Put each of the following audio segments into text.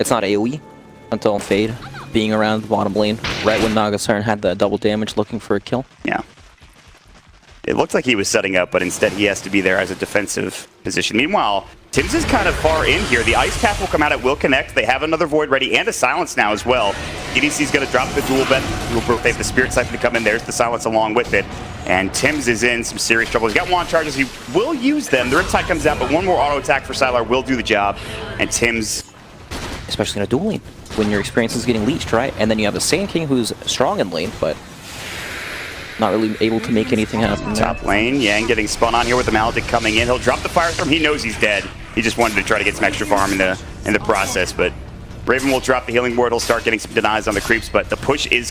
It's not AoE until Fade being around the bottom lane, right when Nagasiren had the double damage looking for a kill. Yeah. It looked like he was setting up, but instead he has to be there as a defensive position. Meanwhile, Tim's is kind of far in here. The Ice Path will come out, it will connect. They have another Void ready and a Silence now as well. EDC's going to drop the dual bet. They have the Spirit Siphon to come in. There's the Silence along with it. And Tim's is in some serious trouble. He's got wand charges. He will use them. The Riptide comes out, but one more auto attack for Sylar will do the job. And Tim's... Especially in a dual lane, when your experience is getting leached, right? And then you have the Sand King who's strong in lane, but not really able to make anything happen. Top lane, Yang getting spun on here with the Maledict coming in. He'll drop the Firestorm. He knows he's dead. He just wanted to try to get some extra farm in the process, but Raven will drop the Healing Ward. He'll start getting some denies on the creeps, but the push is...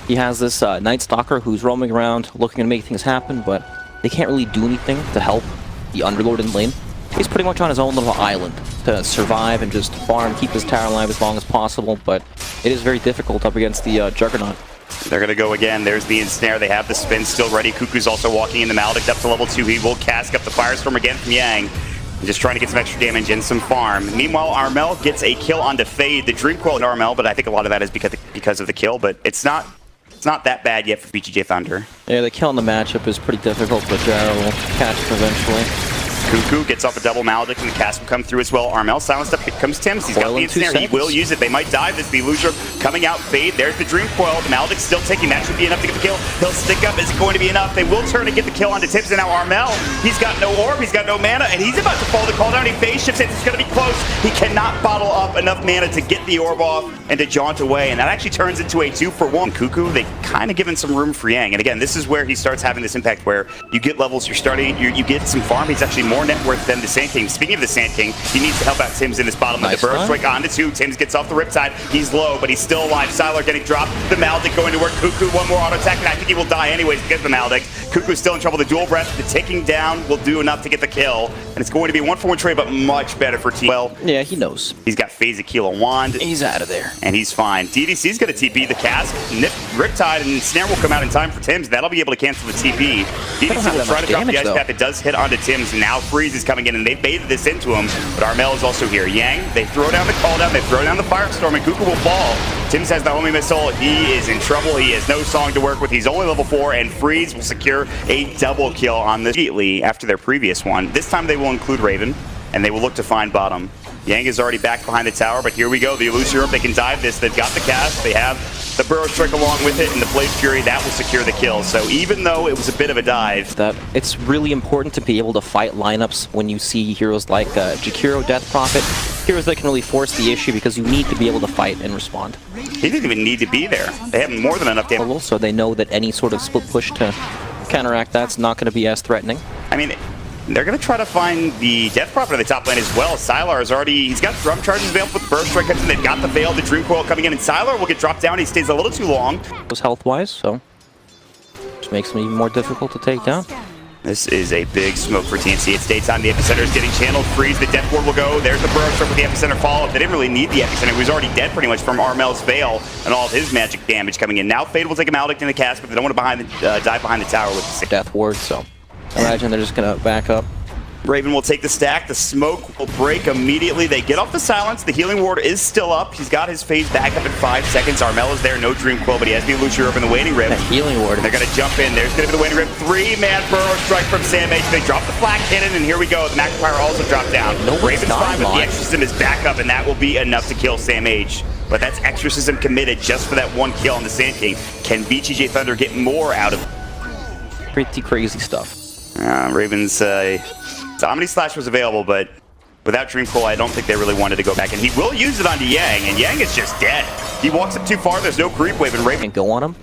He has this Night Stalker who's roaming around looking to make things happen, but they can't really do anything to help the Underlord in lane. He's pretty much on his own little island to survive and just farm, keep his tower alive as long as possible, but it is very difficult up against the Juggernaut. They're going to go again. There's the Ensnare. They have the spin still ready. Cuckoo's also walking in the Maledict up to level 2. He will cast up the Firestorm again from Yang. Just trying to get some extra damage and some farm. Meanwhile, Armel gets a kill onto Fade. The Dream Coil in Armel, but I think a lot of that is because of the kill, but it's not that bad yet for VGJ Thunder. Yeah, the kill in the matchup is pretty difficult, but Jarrow will catch him eventually. Cuckoo gets off a double Maledict and the cast will come through as well. Armel silenced up. Here comes Tim's. He's got the Ensnare. He will use it. They might dive this. The Illusion coming out. Fade. There's the Dream Coil. The Maledict's still taking. That should be enough to get the kill. He'll stick up. Is it going to be enough? They will turn and get the kill onto Tim's. And now Armel, he's got no orb. He's got no mana. And he's about to fall the call down. He phase shifts it. It's going to be close. He cannot bottle up enough mana to get the orb off and to jaunt away. And that actually turns into a 2-for-1. Cuckoo, they kind of given some room for Yang. And again, this is where he starts having this impact where you get levels, you get some farm. He's actually more net worth than the Sand King. Speaking of the Sand King, he needs to help out Tim's in his bottom lane. The Burrow Strike onto 2. Tim's gets off the Riptide. He's low, but he's still alive. Sylar getting dropped. The Maledict going to work. Cuckoo, one more auto attack, and I think he will die anyways because of the Maledict. Cuckoo's still in trouble. The dual breath, the taking down will do enough to get the kill. And it's going to be a 1-for-1 trade, but much better for Team. Well, yeah, he knows. He's got Phase Aquila Wand. He's out of there. And he's fine. DDC's going to TP the cast. Riptide and Snare will come out in time for Tim's. That'll be able to cancel the TP. DDC will try to drop the Ice Path. It does hit onto Tim's. Now Freeze is coming in, and they baited this into him. But Armel is also here. Yang, they throw down the call down. They throw down the Firestorm, and Cuckoo will fall. Tim's has the homing missile. He is in trouble. He has no song to work with. He's only level 4, and Freeze will secure a double kill on this immediately after their previous one. This time they will include Raven, and they will look to find bottom. Yang is already back behind the tower, but here we go. The Illusion, they can dive this. They've got the cast. They have the Burrow Strike along with it, and the Blade Fury. That will secure the kill. So even though it was a bit of a dive, it's really important to be able to fight lineups when you see heroes like Jakiro, Death Prophet, heroes that can really force the issue because you need to be able to fight and respond. He didn't even need to be there. They have more than enough damage. So they know that any sort of split push to counteract that's not going to be as threatening. I mean, they're going to try to find the Death Prophet in the top lane as well. Sylar is already, he's got drum charges available with Burst Strike. They've got the Veil, the Dream Coil coming in, and Sylar will get dropped down. He stays a little too long. Health-wise, so just makes him even more difficult to take down. This is a big smoke for TNC. It's daytime. The Epicenter is getting channeled. Freeze. The Death Ward will go. There's the Burrow Strike with the Epicenter follow-up. They didn't really need the Epicenter. He was already dead pretty much from Armel's Veil and all of his magic damage coming in. Now Fade will take a Maledict in the cast, but they don't want to dive behind the tower with the Death Ward, so imagine they're just going to back up. Raven will take the stack. The smoke will break immediately. They get off the silence. The Healing Ward is still up. He's got his phase back up in 5 seconds. Armel is there. No Dream Coil, but he has the Illusion up in the Waiting Rib. The Healing Ward. They're going to jump in. There's going to be the Waiting Rib. 3-man Burrow Strike from Sam H. They drop the Flak Cannon, and here we go. The Magnifier also dropped down. Raven's fine, but the Exorcism is back up, and that will be enough to kill Sam H. But that's Exorcism committed just for that one kill on the Sand King. Can VGJ Thunder get more out of it? Pretty crazy stuff. Raven's Omni Slash was available, but without Dream Coil, I don't think they really wanted to go back. And he will use it onto Yang, and Yang is just dead. He walks up too far, there's no creep wave, and Raven can go on him.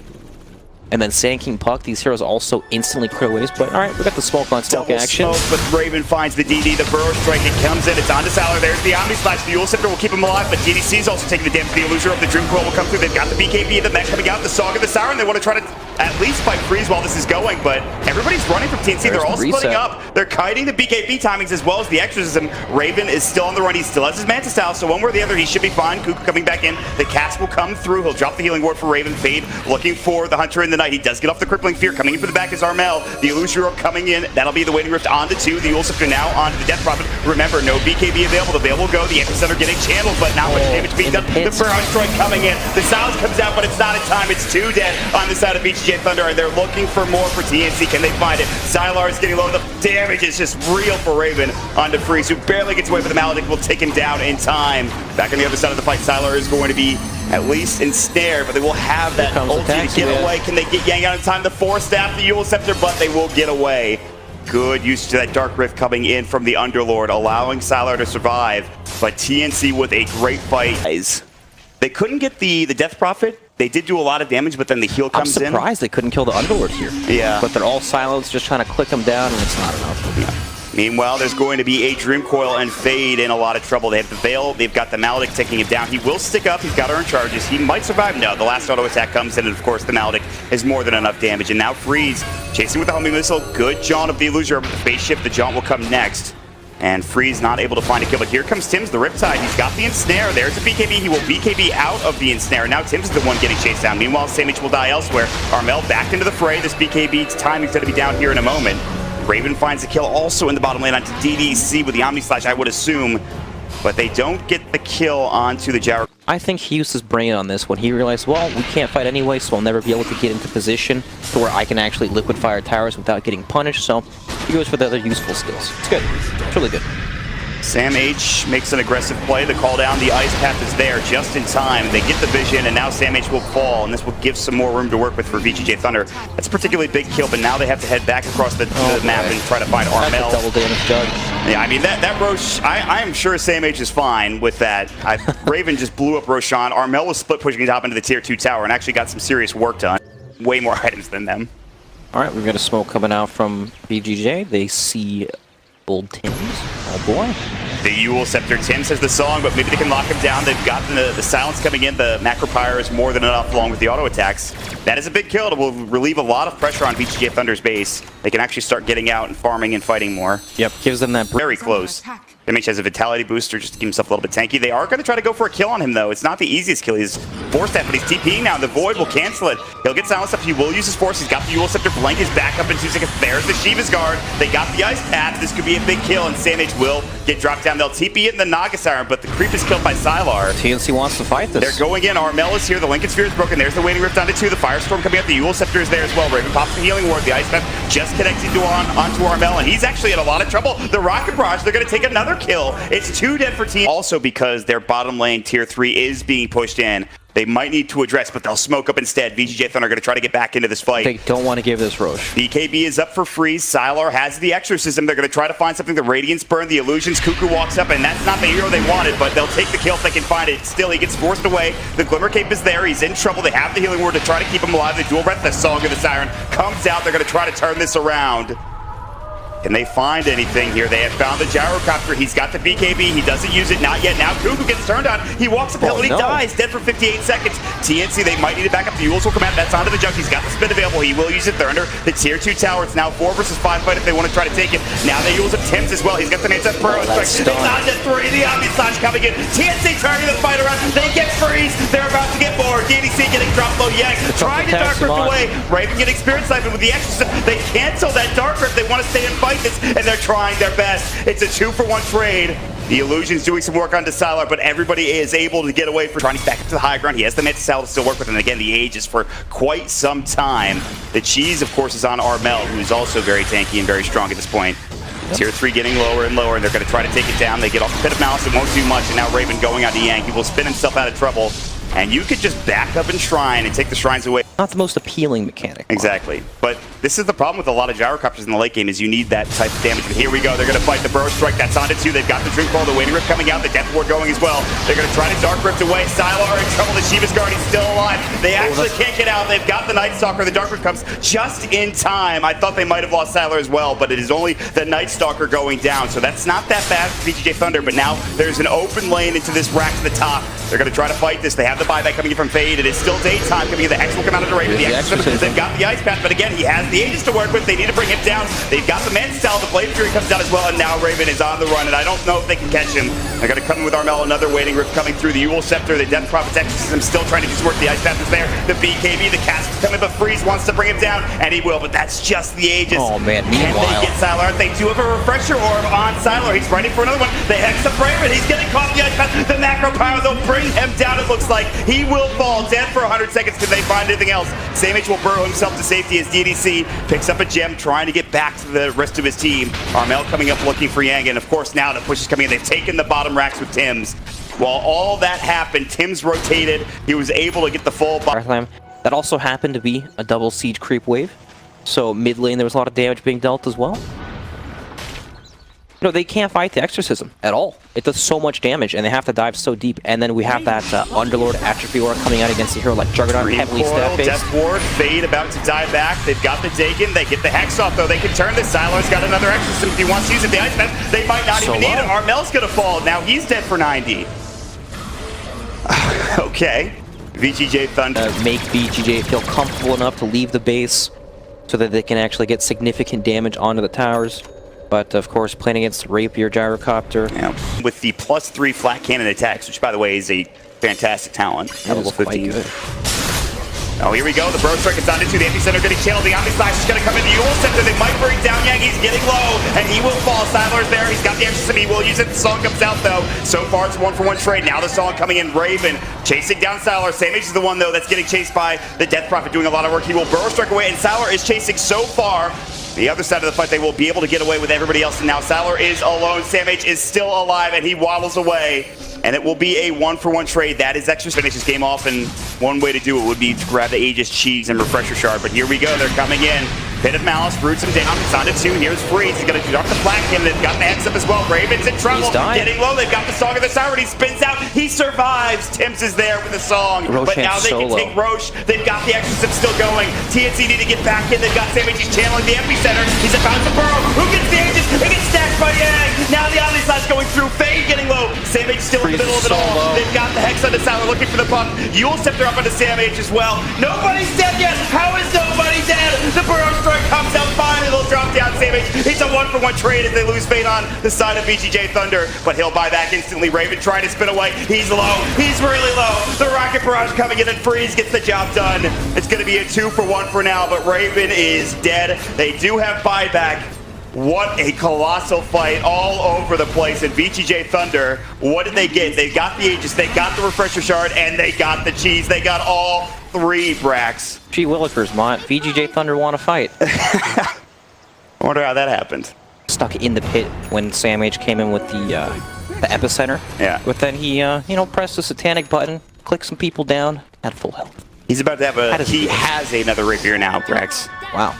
And then Sand King Puck, these heroes also instantly clear ways, but alright, we got the smoke on smoke action. Smoke, but Raven finds the DD, the Burrow Strike, it comes in, it's onto Sylar, there's the Omni Slash, the Eul Scepter will keep him alive, but DDC's also taking the damage, the Illusion of the Dream Coil will come through, they've got the BKB, the mech coming out, the Song of the Siren, they want to try to at least fight Freeze while this is going, but everybody's running from TNC, they're all splitting up, they're kiting the BKB timings as well as the Exorcism. Raven is still on the run, he still has his Manta Style, so one way or the other, he should be fine. Cuckoo coming back in, the cast will come through, he'll drop the Healing Ward for Raven. Fade looking for the Hunter in the Night, he does get off the Crippling Fear, coming in for the back is Armel, the Illusion coming in, that'll be the Waiting Rift onto 2, the Eul Scepter now onto the Death Prophet. Remember, no BKB available, the Veil will go, the Epicenter getting channeled, but not much damage being done. The Burrow Strike coming in. The Silence comes out, but it's not in time. It's 2 dead on the side of VGJ Thunder, and they're looking for more for TNC. Can they find it? Sylar is getting low. The damage is just real for Raven onto Freeze, who barely gets away, but the Maledict will take him down in time. Back on the other side of the fight, Sylar is going to be at least ensnared, but they will have that ulti to get away. Can they get Yang out in time? The Force Staff, the Eul Scepter, but they will get away. Good use to that Dark Rift coming in from the Underlord, allowing Sylar to survive. But TNC with a great fight. They couldn't get the Death Prophet. They did do a lot of damage, but then the heal comes in. I'm surprised they couldn't kill the Underlord here. Yeah. But they're all silenced, just trying to click them down, and it's not enough. Yeah. Meanwhile, there's going to be a Dream Coil and Fade in a lot of trouble. They have the Veil, they've got the Maledict taking him down. He will stick up, he's got to earn charges. He might survive. No, the last auto attack comes in, and of course the Maledict is more than enough damage. And now Freeze, chasing with the homing missile. Good Jaunt of the Illusion. The phase shift, the Jaunt will come next. And Freeze not able to find a kill, but here comes Tim's the Riptide. He's got the Ensnare. There's a BKB. He will BKB out of the Ensnare. Now Tim's the one getting chased down. Meanwhile, Samich will die elsewhere. Armel back into the fray. This BKB time is going to be down here in a moment. Raven finds a kill also in the bottom lane onto DDC with the Omni Slash, I would assume. But they don't get the kill onto the Gyro. I think he used his brain on this when he realized, well, we can't fight anyway, so I'll never be able to get into position to where I can actually liquid fire towers without getting punished. So he goes for the other useful skills. It's good. It's really good. Sam H makes an aggressive play. The call down, the Ice Path is there just in time. They get the vision, and now Sam H will fall, and this will give some more room to work with for VGJ Thunder. That's a particularly big kill, but now they have to head back across the map and try to find Armel. That's a double damage jug. Yeah, I mean, that Roche, I am sure Sam H is fine with that. Raven just blew up Roshan. Armel was split pushing top into the tier 2 tower and actually got some serious work done. Way more items than them. All right, we've got a smoke coming out from VGJ. They see old Tims. Oh boy. The Eul Scepter. Tim says the song, but maybe they can lock him down. They've got the silence coming in. The Macro Pyre is more than enough along with the auto attacks. That is a big kill. It will relieve a lot of pressure on VGJ Thunder's base. They can actually start getting out and farming and fighting more. Yep, gives them that... Very close. Damage has a Vitality booster just to keep himself a little bit tanky. They are going to try to go for a kill on him, though. It's not the easiest kill. He's forced that, but he's TPing now. The Void will cancel it. He'll get silenced up. He will use his force. He's got the Eul Scepter. Blank is back up in 2 seconds. There's the Shiva's Guard. They got the Ice Path. This could be a big kill, and Samage will get dropped down. They'll TP it in the Naga Siren, but the creep is killed by Sylar. TNC wants to fight this. They're going in. Armel is here. The Lincoln Sphere is broken. There's the Waning Rift onto 2. The Firestorm coming out. The Eul Scepter is there as well. Raven pops the Healing Ward. The Ice Path just connecting onto Armel, and he's actually in a lot of trouble. The Rocket Barrage, they're going to take another kill. It's 2 dead for team. Also because their bottom lane tier 3 is being pushed in. They might need to address, but they'll smoke up instead. VGJ Thunder are going to try to get back into this fight. They don't want to give this Roche. BKB is up for Freeze. Sylar has the Exorcism. They're going to try to find something. The Radiance Burn, the Illusions. Cuckoo walks up, and that's not the hero they wanted, but they'll take the kill if they can find it. Still, he gets forced away. The Glimmer Cape is there. He's in trouble. They have the Healing Word to try to keep him alive. The Dual Breath, the Song of the Siren comes out. They're going to try to turn this around. Can they find anything here? They have found the Gyrocopter. He's got the BKB. He doesn't use it. Not yet. Now Cuckoo gets turned on. He walks uphill and he dies. Dead for 58 seconds. TNC, they might need to back up. The Euls will come out. That's onto the Jug. He's got the spin available. He will use it. They're under the tier 2 tower. It's now 4 versus 5 fight if they want to try to take it. Now they use up Tims as well. He's got the Nance up Burrow. It's onto 3. The Omni Slash coming in. TNC turning the fight around. They get Freeze. They're about to get more. DDC getting dropped low. Yang trying to Dark Rift away. Raven getting Spirit Siphon with the Exorcism. They cancel that Dark Rift. They want to stay and fight this, and they're trying their best. It's a 2-for-1 trade. The Illusion's doing some work on Sylar, but everybody is able to get away for trying to back up to the high ground. He has the Mantis Salve to still work with, and again, the Age is for quite some time. The Cheese, of course, is on Armel, who's also very tanky and very strong at this point. Yep. Tier 3 getting lower and lower, and they're going to try to take it down. They get off the Pit of Malice. It won't do much, and now Raven going on to Yang. He will spin himself out of trouble, and you could just back up and Shrine and take the Shrines away. Not the most appealing mechanic. Exactly. But this is the problem with a lot of Gyrocopters in the late game is you need that type of damage. But here we go. They're going to fight the Burrow Strike. That's onto 2. They've got the Dream Coil, the Waning Rift coming out, the Death Ward going as well. They're going to try to Dark Rift away. Sylar in trouble. The Shiva's Guard, he's still alive. They actually can't get out. They've got the Night Stalker. The Dark Rift comes just in time. I thought they might have lost Sylar as well, but it is only the Night Stalker going down. So that's not that bad for VGJ Thunder, but now there's an open lane into this rack to the top. They're going to try to fight this. They have the buyback coming in from Fade. It is still daytime coming in. The Hex will come out of the Raven. They've got the Ice Path, but again, he has the Aegis to work with. They need to bring him down. They've got the Man Style. The Blade Fury comes down as well, and now Raven is on the run, and I don't know if they can catch him. They're going to come in with Armel, another Waiting Rift coming through. The Eul Scepter, the Death Prophet's Exorcism still trying to do some work. The Ice Path is there. The BKB, the cast is coming, but Freeze wants to bring him down, and he will, but that's just the Aegis. Oh man, Can they get Sylar? They do have a Refresher Orb on Sylar. He's ready for another one. They Hex up Raven. He's getting caught in the Ice Path. The Macro Power, they'll bring him down, it looks like. He will fall dead for 100 seconds. Can they find anything else? Samage will burrow himself to safety as DDC picks up a gem, trying to get back to the rest of his team. Armel coming up looking for Yang, and of course now the push is coming in. They've taken the bottom racks with Tims. While all that happened, Tims rotated. He was able to get the full bottom. That also happened to be a double siege creep wave. So mid lane there was a lot of damage being dealt as well. You know, they can't fight the Exorcism at all. It does so much damage, and they have to dive so deep. And then we have that Underlord Atrophy Aura coming out against a hero like Juggernaut, heavily stat-based. Death Ward, Fade about to dive back. They've got the Dagon. They get the Hex off, though. They can turn this. Sylar's got another Exorcism if he wants to use it. The Ice Path, they might not even need it. Armel's going to fall. Now he's dead for 90. Okay. VGJ Thunder. Make VGJ feel comfortable enough to leave the base so that they can actually get significant damage onto the towers. But of course, playing against Rapier Gyrocopter. Yeah. With the +3 flat cannon attacks, which by the way is a fantastic talent. Level 15. Good. Oh, here we go. The Bro Strike is on into the epicenter, getting channeled. The Omni Slash is going to come in the Eul Scepter. They might bring down Yang. He's getting low, and he will fall. Sylar's there. He's got the Exorcism. He will use it. The song comes out, though. So far, it's a 1-for-1 trade. Now the song coming in. Raven chasing down Sylar. Samage is the one, though, that's getting chased by the Death Prophet, doing a lot of work. He will Burrow Strike away, and Sylar is chasing so far. The other side of the fight, they will be able to get away with everybody else. And now Sylar is alone. Samage is still alive, and he waddles away. And it will be a 1-for-1 trade. That is Extra finish his game off, and one way to do it would be to grab the Aegis, Cheese, and Refresher Shard. But here we go. They're coming in. Pit of Malice roots him down. It's on to 2. Here's Freeze. He's going to drop the flag him. They've got the Hex up as well. Raven's in trouble. Getting low. They've got the Song of the Siren. He spins out. He survives. Tims is there with the song. But now they can take Roche. They've got the Exorcism still going. TNC need to get back in. They've got Samage. He's channeling the epicenter. He's about to burrow. Who gets the Aegis? He gets stacked by Yang. Now the Omni Slash going through. Fade getting low. Samage still in the middle of it all. They've got the Hex on the Sylar looking for the puck. Eul Scepter up onto Samage as well. Nobody's dead yet. How is nobody dead? The Burrow Strike comes out fine. They'll drop down Samage. It's a 1-for-1 trade as they lose Fade on the side of VGJ Thunder, but he'll buy back instantly. Raven trying to spin away. He's low. He's really low. The Rocket Barrage coming in, and Freeze gets the job done. It's going to be a 2-for-1 for now, but Raven is dead. They do have buyback. What a colossal fight all over the place. And VGJ Thunder, what did they get? They got the Aegis, they got the Refresher Shard, and they got the Cheese. They got all 3 Brax. Gee willikers, Mont. VGJ Thunder want to fight. I wonder how that happened. Stuck in the pit when Samage came in with the epicenter. Yeah. But then he, pressed the satanic button, clicked some people down, had full health. He's about to have he has another Rapier now, Brax. Wow.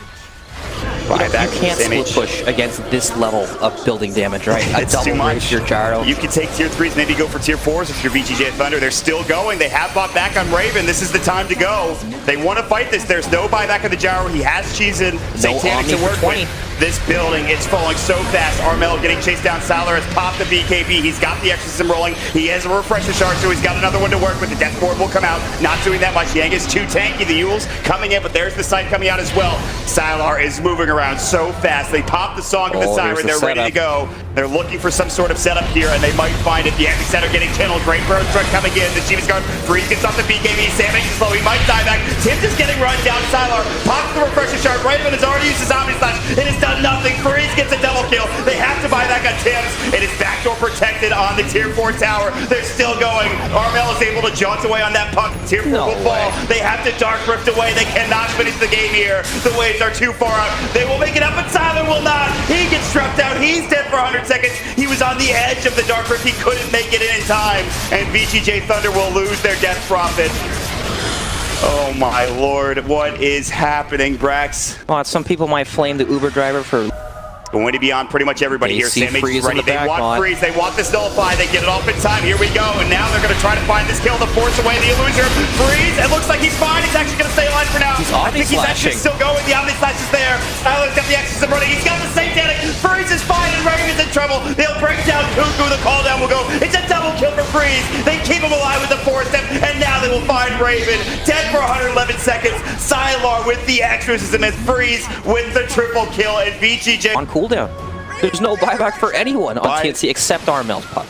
You can't split push against this level of building damage, right? It's too much. Your gyro. You can take tier 3s, maybe go for tier 4s if you're VGJ Thunder. They're still going. They have bought back on Raven. This is the time to go. They want to fight this. There's no buyback on the gyro. He has Cheese in Satanic to work with. This building is falling so fast. Armel getting chased down. Sylar has popped the BKB. He's got the Exorcism rolling. He has a Refresher Shard, so he's got another one to work with. The Death Board will come out. Not doing that much. Yang is too tanky. The Eul's coming in, but there's the sight coming out as well. Sylar is moving around so fast. They pop the Song of the Siren. They're ready to go. They're looking for some sort of setup here, and they might find it. The epicenter getting channeled. Great Burrow Strike coming in. The Shiva's Guard. Freeze gets off the BKB. Samage is slow. He might die back. Tims is getting run down. Sylar pops the Refresher Shard. Raven has already used his Omni Slash. It has done nothing. Freeze gets a double kill. They have to buy back on Tims. It is backdoor protected on the tier 4 tower. They're still going. Armel is able to jaunt away on that puck. Tier 4 will fall. They have to Dark Rift away. They cannot finish the game here. The waves are too far out. They will make it up, but Sylar will not. He gets struck down. He's dead for 100 seconds. He was on the edge of the Dark Rift. He couldn't make it in time. And VGJ Thunder will lose their Death Prophet. Oh my lord, what is happening, Brax? Well, some people might flame the Uber driver for going to be on pretty much everybody here. Samage is ready. They want Freeze. They want this nullify. They get it off in time. Here we go. And now they're going to try to find this kill. The 4 force away the illusion. Freeze, it looks like he's fine. He's actually going to stay alive for now. I think he's actually still going. The Omni Slash is there. Island's got the exorcism running. He's got the Satanic. Freeze is fine, and Raven's in trouble. They'll break down Cuckoo. The call down will go. It's a double kill for Freeze. They keep him alive with the 4-step, and now they will find Raven. Dead for 111 seconds. Sylar with the exorcism and Freeze with the triple kill, and VGJ on cooldown. There's no buyback for anyone on TNC except Armel's puck.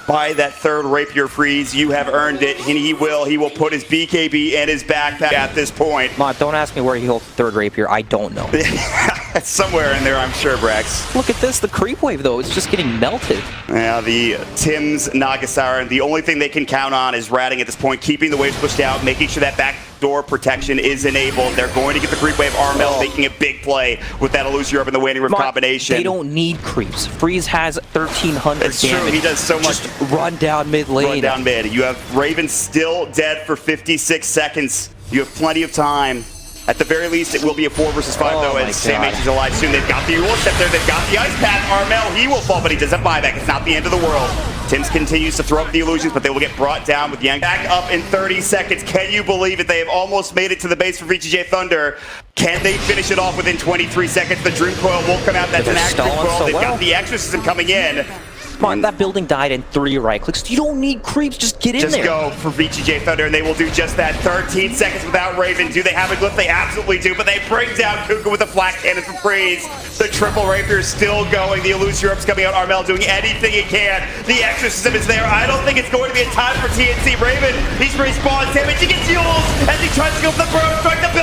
By that third Rapier Freeze, you have earned it, and he will put his BKB and his backpack at this point. Mott, don't ask me where he holds the third Rapier. I don't know. Somewhere in there, I'm sure, Brax. Look at this. The creep wave, though, it's just getting melted. Yeah, the Tim's Nagasara, the only thing they can count on is ratting at this point, keeping the waves pushed out, making sure that backdoor protection is enabled. They're going to get the creep wave. Armel making a big play with that Illusion Orb and the Waning Rift combination. They don't need creeps. Freeze has 1,300 it's damage. True, he does so much. Just run down mid lane. Run down mid. You have Raven still dead for 56 seconds. You have plenty of time. At the very least, it will be a 4 versus 5, though, as Sam H is alive soon. They've got the Eula Step there. They've got the Ice Path. Armel, he will fall, but he does have buyback. It's not the end of the world. Tim's continues to throw up the illusions, but they will get brought down with Yang back up in 30 seconds. Can you believe it? They have almost made it to the base for VGJ Thunder. Can they finish it off within 23 seconds? The Dream Coil will come out. That's an active coil. They've got the Exorcism coming in. Come on, that building died in 3 right clicks. You don't need creeps, just get in there. Just go for VGJ Thunder, and they will do just that. 13 seconds without Raven. Do they have a glyph? They absolutely do, but they bring down Cuckoo with a flat cannon for Freeze. The triple Rapier is still going. The Illusion Orb's coming out. Armel doing anything he can. The Exorcism is there. I don't think it's going to be a time for TNC. Raven, he's respawned. Damage, he gets Yules as he tries to go for the Bro Strike. The